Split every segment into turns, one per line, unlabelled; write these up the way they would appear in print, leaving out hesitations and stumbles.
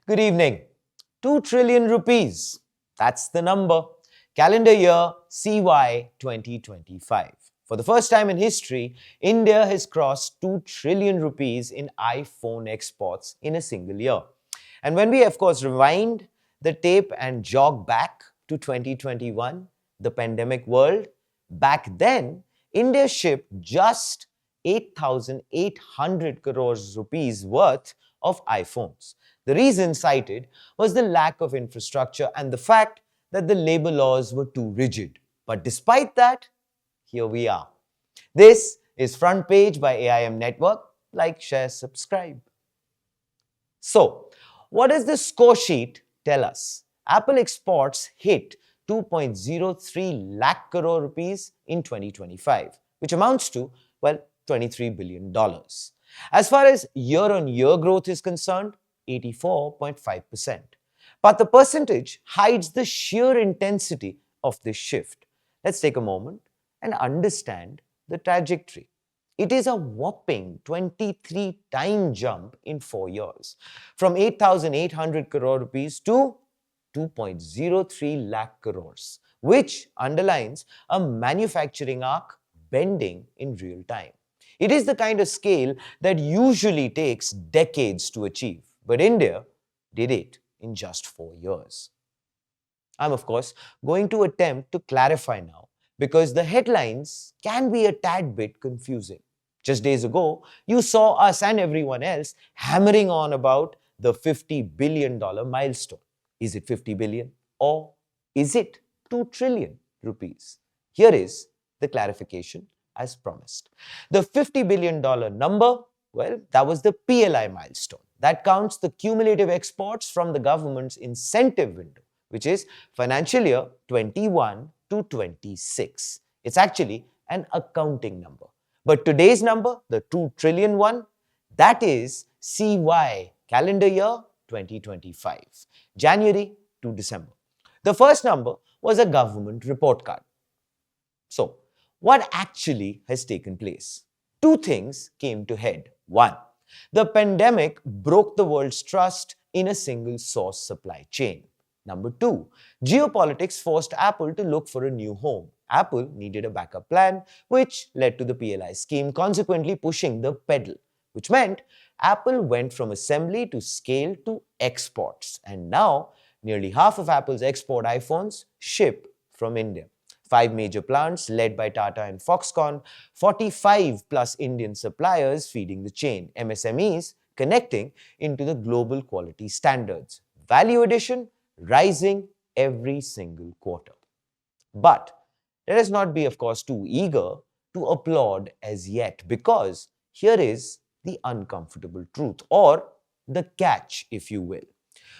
Good evening. 2 trillion rupees. That's the number. Calendar year CY 2025. For the first time in history, India has crossed 2 trillion rupees in iPhone exports in a single year. And when we, of course, rewind the tape and jog back to 2021, the pandemic world, back then, India shipped just 8,800 crores rupees worth of iPhones. The reason cited was the lack of infrastructure and the fact that the labor laws were too rigid. But despite that, here we are. This is Front Page by AIM Network. Like, share, subscribe. So, what does the score sheet tell us? Apple exports hit 2.03 lakh crore rupees in 2025, which amounts to, well, $23 billion. As far as year-on-year growth is concerned, 84.5%. But the percentage hides the sheer intensity of this shift. Let's take a moment and understand the trajectory. It is a whopping 23-time jump in 4 years, from 8,800 crore rupees to 2.03 lakh crores, which underlines a manufacturing arc bending in real time. It is the kind of scale that usually takes decades to achieve, but India did it in just 4 years. I'm, of course, going to attempt to clarify now because the headlines can be a tad bit confusing. Just days ago, you saw us and everyone else hammering on about the $50 billion milestone. Is it 50 billion or is it 2 trillion rupees? Here is the clarification as promised. The $50 billion number, well, that was the PLI milestone. That counts the cumulative exports from the government's incentive window, which is financial year 21 to 26. It's actually an accounting number. But today's number, the 2 trillion one, that is CY, calendar year 2025, January to December. The first number was a government report card. So, what actually has taken place? Two things came to head. One, the pandemic broke the world's trust in a single source supply chain. Number two, geopolitics forced Apple to look for a new home. Apple needed a backup plan, which led to the PLI scheme, consequently pushing the pedal, which meant Apple went from assembly to scale to exports. And now, nearly half of Apple's export iPhones ship from India. 5 major plants led by Tata and Foxconn, 45 plus Indian suppliers feeding the chain, MSMEs connecting into the global quality standards. Value addition rising every single quarter. But let us not be, of course, too eager to applaud as yet, because here is the uncomfortable truth, or the catch, if you will.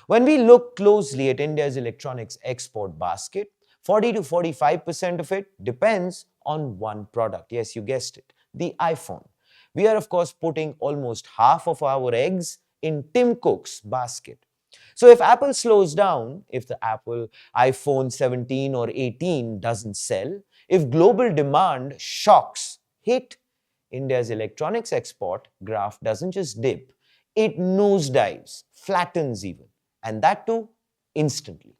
When we look closely at India's electronics export basket, 40 to 45% of it depends on one product. Yes, you guessed it, the iPhone. We are, of course, putting almost half of our eggs in Tim Cook's basket. So if Apple slows down, if the Apple iPhone 17 or 18 doesn't sell, if global demand shocks hit, India's electronics export graph doesn't just dip, it nosedives, flattens even, and that too instantly.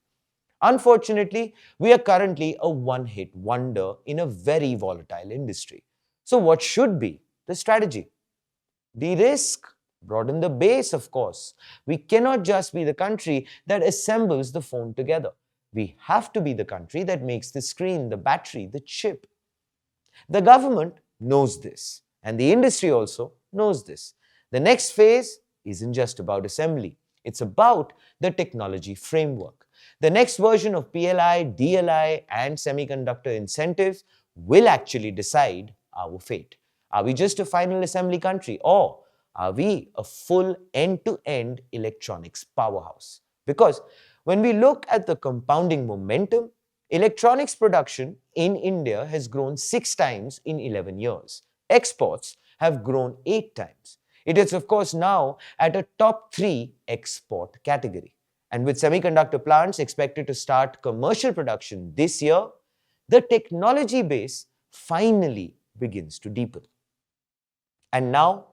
Unfortunately, we are currently a one-hit wonder in a very volatile industry. So what should be the strategy? De-risk, broaden the base, of course. We cannot just be the country that assembles the phone together. We have to be the country that makes the screen, the battery, the chip. The government knows this, and the industry also knows this. The next phase isn't just about assembly. It's about the technology framework. The next version of PLI, DLI, and semiconductor incentives will actually decide our fate. Are we just a final assembly country, or are we a full end-to-end electronics powerhouse? Because when we look at the compounding momentum, electronics production in India has grown 6 times in 11 years. Exports have grown 8 times. It is, of course, now at a top 3 export category. And with semiconductor plants expected to start commercial production this year, the technology base finally begins to deepen. And now,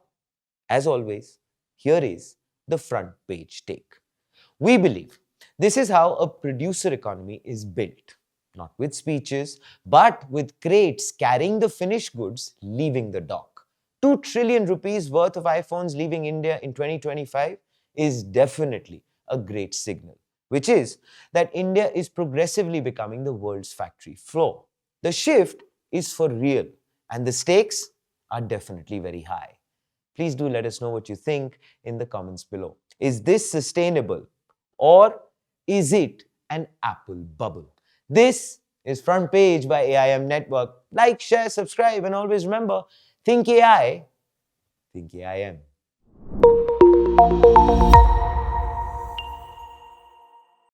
as always, here is the front page take. We believe this is how a producer economy is built, not with speeches, but with crates carrying the finished goods leaving the dock. 2 trillion rupees worth of iPhones leaving India in 2025 is definitely a great signal, which is that India is progressively becoming the world's factory floor. The shift is for real, and the stakes are definitely very high. Please do let us know what you think in the comments below. Is this sustainable, or is it an Apple bubble? This is Front Page by AIM Network. Like, share, subscribe, and always remember, think AI, think AIM.